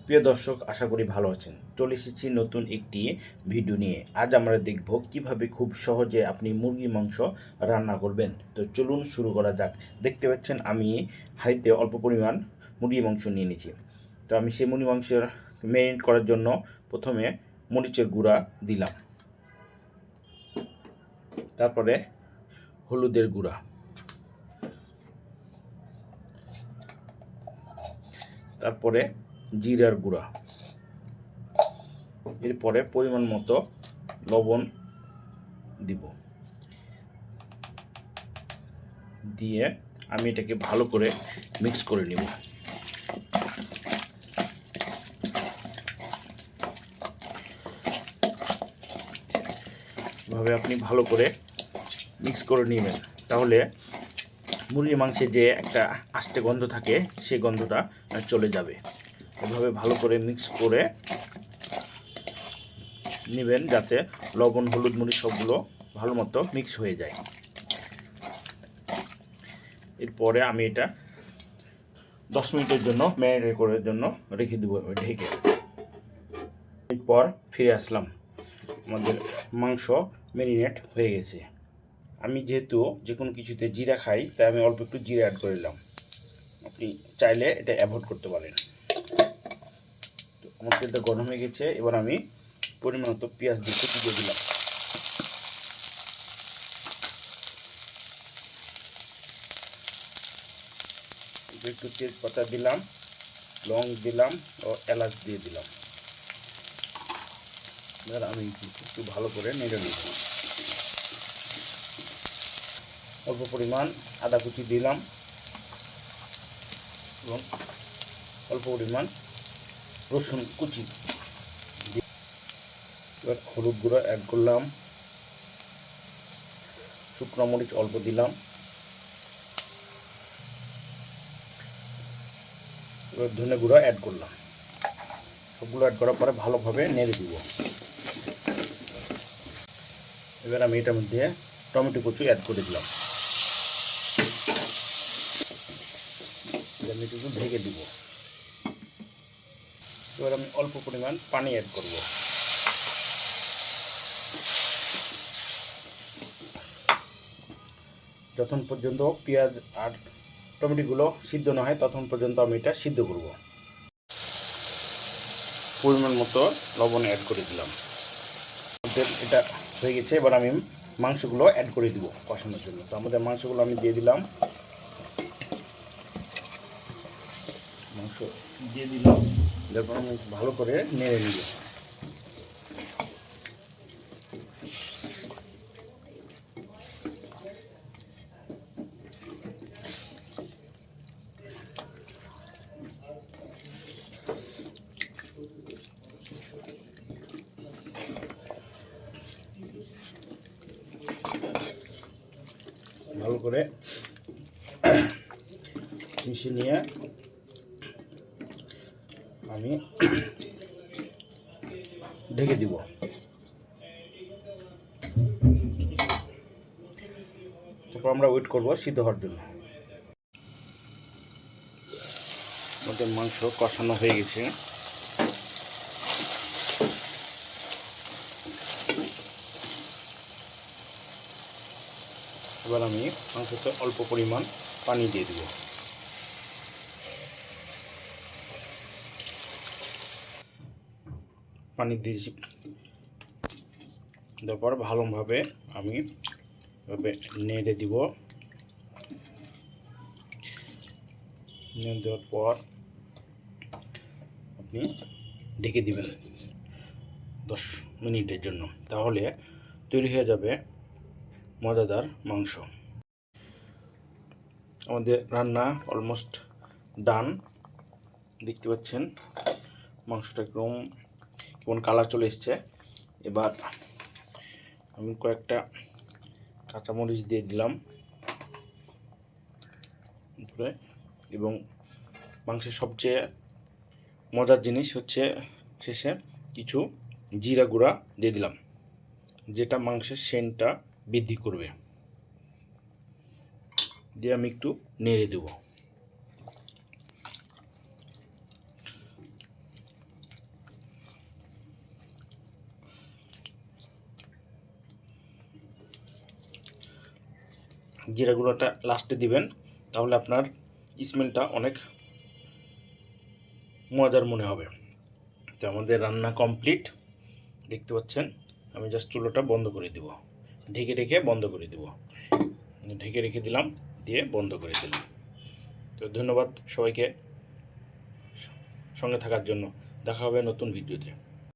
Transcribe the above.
প্রিয় দর্শক, আশা করি ভালো আছেন। চলে এসেছি নতুন একটি ভিডিও নিয়ে। আজ আমরা দেখব কিভাবে খুব সহজে আপনি মুরগি মাংস রান্না করবেন। তো চলুন শুরু করা যাক। দেখতে পাচ্ছেন আমি হাঁড়িতে অল্প পরিমাণ মুরগি মাংস নিয়ে নিয়েছি। তো আমি সেই মুরগি মাংসের ম্যারিনেট করার জন্য প্রথমে মরিচের গুঁড়া দিলাম, তারপরে হলুদের গুঁড়া, তারপরে জিরার গুঁড়া, এরপরে পরিমাণ মতো লবণ দিব। দিয়ে আমি এটাকে ভালো করে মিক্স করে নিব। এভাবে আপনি ভালো করে মিক্স করে নেবেন, তাহলে মুরগির মাংসে যে একটা আস্তে গন্ধ থাকে সেই গন্ধটা চলে যাবে। এভাবে ভালো করে মিক্স করে নেবেন যাতে লবণ, হলুদ, মরিচ সবগুলো ভালো মতো মিক্স হয়ে যায়। এরপরে আমি এটা 10 মিনিটের জন্য ম্যারিনেট করার জন্য রেখে দেবো ঢেকে। এরপর ফিরে আসলাম, আমাদের মাংস ম্যারিনেট হয়ে গেছে। আমি যেহেতু যে কোনো কিছুতে জিরা খাই, তাই আমি অল্প একটু জিরা অ্যাড করে দিলাম। আপনি চাইলে এটা অ্যাভয়েড করতে পারেন। তো আমার তেলটা গরম হয়ে গেছে, এবার আমি পরিমাণ মতো পেঁয়াজ দিয়ে দিলাম। একটু তেজপাতা দিলাম, লং দিলাম ও এলাচ দিয়ে দিলাম। এবার আমি একটু ভালো করে নেড়ে নিব। অল্প পরিমাণ আদা কুচি দিলাম এবং অল্প পরিমাণ রসুন কুচি। এবার হলুদ গুঁড়ো অ্যাড করলাম, শুকনো মরিচ অল্প দিলাম। এবার ধনে গুঁড়ো অ্যাড করলাম। সবগুলো অ্যাড করার পরে ভালোভাবে নেড়ে দিব। এবার আমি এটার মধ্যে টমেটো কুচি অ্যাড করে দিলাম। আমি একটু ঢেকে দিব। এবার আমি অল্প পরিমাণ পানি অ্যাড করব। যতক্ষণ পর্যন্ত পেঁয়াজ আর টমেটোগুলো সিদ্ধ না হয় ততক্ষণ পর্যন্ত আমি এটা সিদ্ধ করব। পরিমাণ মতো লবণ অ্যাড করে দিলাম। এটা হয়ে গেছে, এবার আমি মাংসগুলো অ্যাড করে দিব কষানোর জন্য। তো আমাদের মাংসগুলো আমি দিয়ে দিলাম। মাংস দিয়ে দিলাম, তারপর আমি ভালো করে নেড়ে নিব। ভালো করে মিশিয়ে নিয়ে আমি ঢেকে দিব। তারপর আমরা ওয়েট করব সিদ্ধ হওয়ার জন্য। আমাদের মাংস কষানো হয়ে গেছে। এবার আমি মাংসতে অল্প পরিমাণ পানি দিয়ে দিব। পানি দিয়েছি, তারপর ভালোভাবে আমি এভাবে নেড়ে দিব। নেড়ে দেওয়ার পর আপনি ঢেকে দিবেন 10 মিনিটের জন্য, তাহলে তৈরি হয়ে যাবে মজাদার মাংস। আমাদের রান্না অলমোস্ট ডান। দেখতে পাচ্ছেন মাংসটা কেমন কালার চলে এসছে। এবার আমি কয়েকটা কাঁচামরিচ দিয়ে দিলাম এবং মাংসের সবচেয়ে মজার জিনিস হচ্ছে শেষে কিছু জিরা গুঁড়া দিয়ে দিলাম, যেটা মাংসের সেন্টটা বৃদ্ধি করবে। দিয়ে আমি একটু নেড়ে দেব। জিরা গুঁড়োটা লাস্টে দিবেন, তাহলে আপনার স্মেলটা অনেক মজার মনে হবে। তো আমাদের রান্না কমপ্লিট, দেখতে পাচ্ছেন। আমি জাস্ট চুলোটা বন্ধ করে দিব, ঢেকে ঢেকে বন্ধ করে দিব, ঢেকে রেখে দিলাম, দিয়ে বন্ধ করে দিলাম। তো ধন্যবাদ সবাইকে সঙ্গে থাকার জন্য। দেখা হবে নতুন ভিডিওতে।